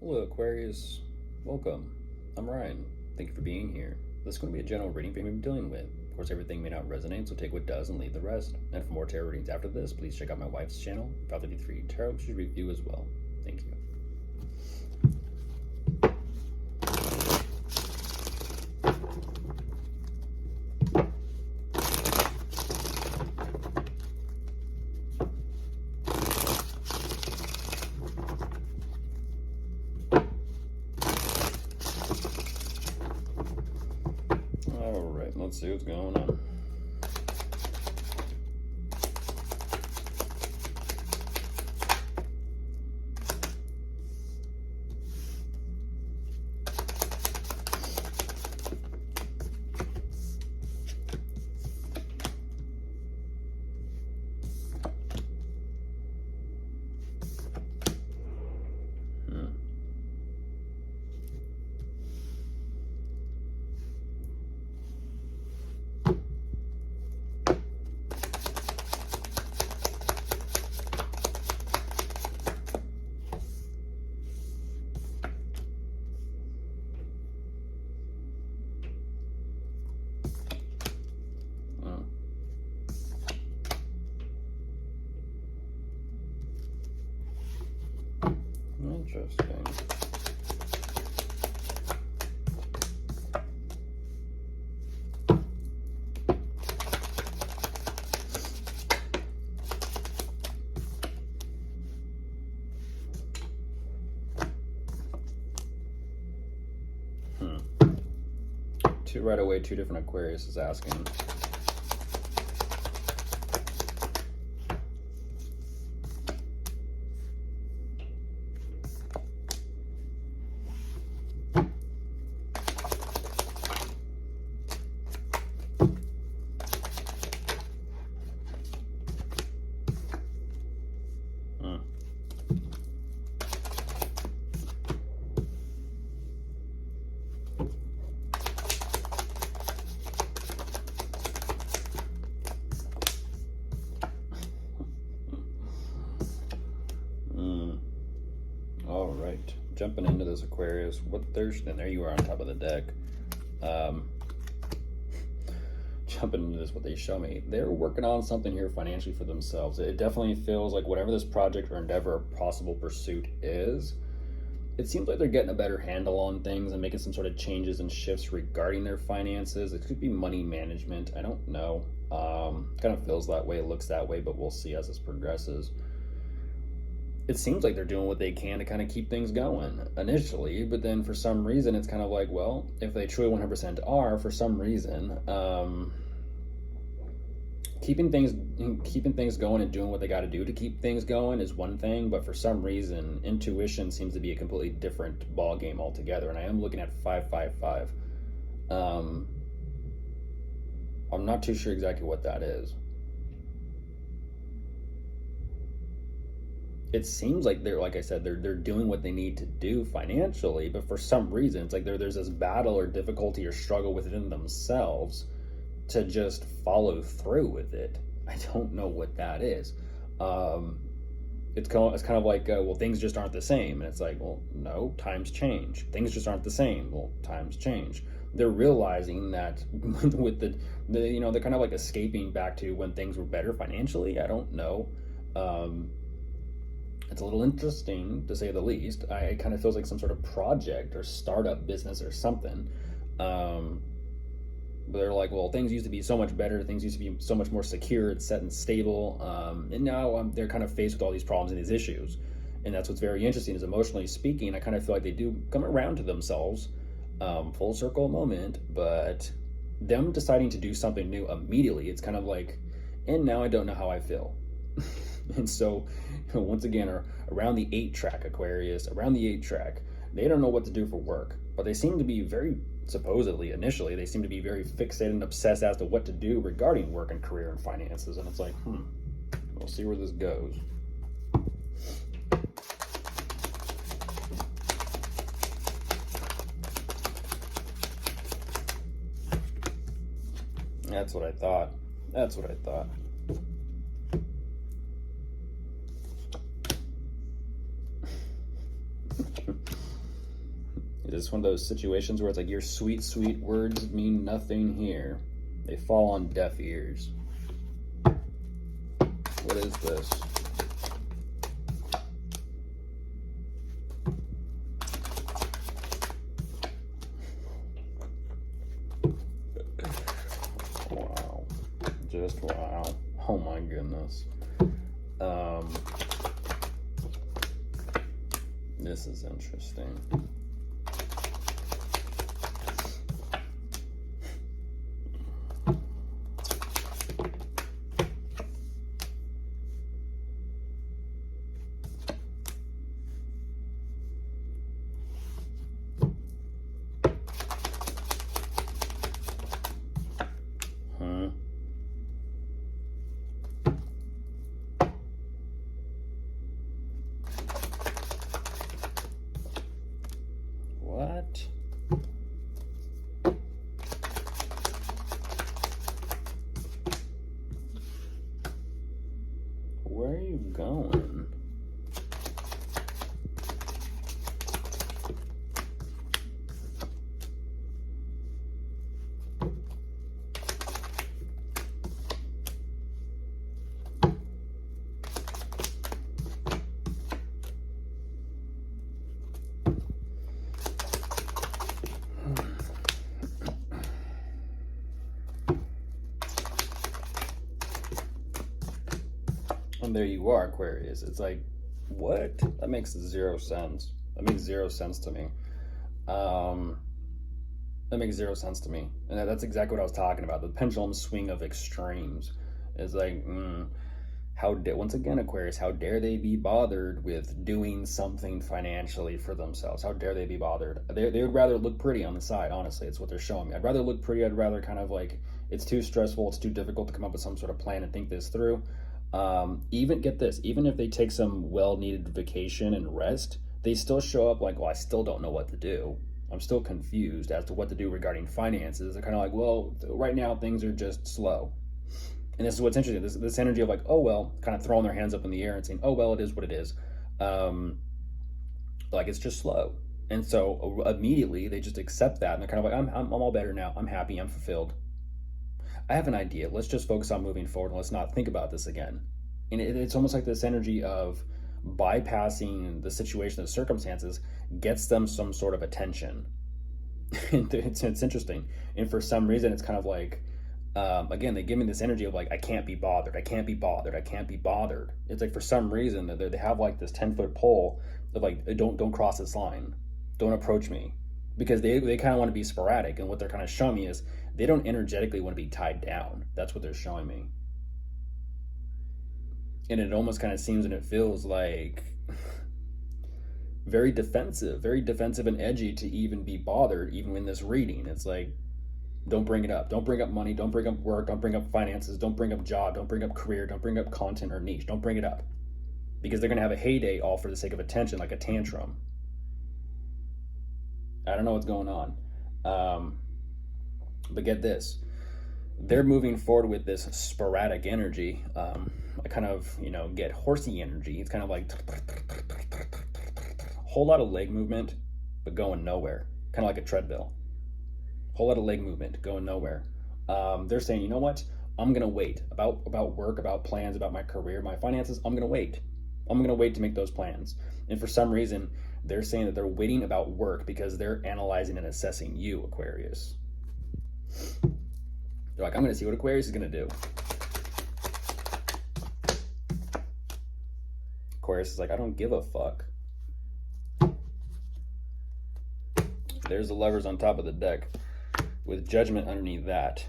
Hello, Aquarius. Welcome. I'm Ryan. Thank you for being here. This is going to be a general reading for you dealing with. Of course, everything may not resonate, so take what does and leave the rest. And for more tarot readings after this, please check out my wife's channel, Theyre Tarot, which should review as well. Thank you. Alright, let's see what's going on. Interesting. Right away, two different Aquarius is asking. All right, jumping into this Aquarius, what there's, and there you are on top of the deck. Jumping into this, what they show me, they're working on something here financially for themselves. It definitely feels like whatever this project or endeavor or possible pursuit is, it seems like they're getting a better handle on things and making some sort of changes and shifts regarding their finances. It could be money management, I don't know. Kind of feels that way, it looks that way, but we'll see as this progresses. It seems like they're doing what they can to kind of keep things going initially, but then for some reason it's kind of like, well, if they truly 100% are, for some reason, keeping things going and doing what they got to do to keep things going is one thing, but for some reason intuition seems to be a completely different ball game altogether. And I am looking at 555. I'm not too sure exactly what that is. It seems like they're, like I said, they're doing what they need to do financially, but for some reason it's like there's this battle or difficulty or struggle within themselves to just follow through with it. I don't know what that is. It's kind of like, well, things just aren't the same, and it's like, well, no, times change. Things just aren't the same. Well, times change. They're realizing that with the they're kind of like escaping back to when things were better financially. I don't know. It's a little interesting, to say the least. It kind of feels like some sort of project or startup business or something. But they're like, well, things used to be so much better. Things used to be so much more secure and set and stable. And now they're kind of faced with all these problems and these issues. And that's what's very interesting is, emotionally speaking, I kind of feel like they do come around to themselves, full circle moment. But them deciding to do something new immediately, it's kind of like, and now I don't know how I feel. And so, once again, around the 8-track Aquarius, around the 8-track, they don't know what to do for work, but they seem to be very, supposedly, initially, they seem to be very fixated and obsessed as to what to do regarding work and career and finances. And it's like, we'll see where this goes. That's what I thought. That's what I thought. It is one of those situations where it's like your sweet, sweet words mean nothing here. They fall on deaf ears. What is this? Wow. Just wow. Oh my goodness. This is interesting. What? Where are you going? And there you are, Aquarius. It's like, what? That makes zero sense. That makes zero sense to me. That makes zero sense to me. And that's exactly what I was talking about. The pendulum swing of extremes. It's like, once again, Aquarius, how dare they be bothered with doing something financially for themselves? How dare they be bothered? They would rather look pretty on the side, honestly. It's what they're showing me. I'd rather look pretty. I'd rather kind of like, it's too stressful. It's too difficult to come up with some sort of plan and think this through. Even get this, even if they take some well-needed vacation and rest, they still show up like, well, I still don't know what to do. I'm still confused as to what to do regarding finances. They're kind of like, well, right now things are just slow. And this is what's interesting. This energy of like, oh, well, kind of throwing their hands up in the air and saying, oh, well, it is what it is. Like it's just slow. And so immediately they just accept that. And they're kind of like, I'm all better now. I'm happy. I'm fulfilled. I have an idea. Let's just focus on moving forward and let's not think about this again. And it's almost like this energy of bypassing the situation, the circumstances, gets them some sort of attention. It's interesting. And for some reason, it's kind of like, again, they give me this energy of like, I can't be bothered. I can't be bothered. I can't be bothered. It's like for some reason that they have like this 10-foot pole of like, don't cross this line. Don't approach me. Because they kind of want to be sporadic. And what they're kind of showing me is they don't energetically want to be tied down. That's what they're showing me. And it almost kind of seems and it feels like very defensive and edgy to even be bothered, even in this reading. It's like, don't bring it up. Don't bring up money. Don't bring up work. Don't bring up finances. Don't bring up job. Don't bring up career. Don't bring up content or niche. Don't bring it up. Because they're going to have a heyday all for the sake of attention, like a tantrum. I don't know what's going on. But get this. They're moving forward with this sporadic energy. I kind of, get horsey energy. It's kind of like whole lot of leg movement, but going nowhere. Kind of like a treadmill. Whole lot of leg movement, going nowhere. They're saying, you know what? I'm going to wait. About work, about plans, about my career, my finances, I'm going to wait. I'm going to wait to make those plans. And for some reason, they're saying that they're waiting about work because they're analyzing and assessing you, Aquarius. They're like, I'm going to see what Aquarius is going to do. Aquarius is like, I don't give a fuck. There's the Lovers on top of the deck with Judgment underneath that.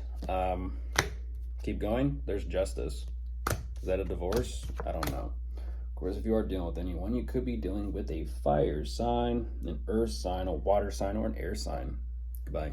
Keep going. There's Justice. Is that a divorce? I don't know. Of course, if you are dealing with anyone, you could be dealing with a fire sign, an earth sign, a water sign, or an air sign. Goodbye.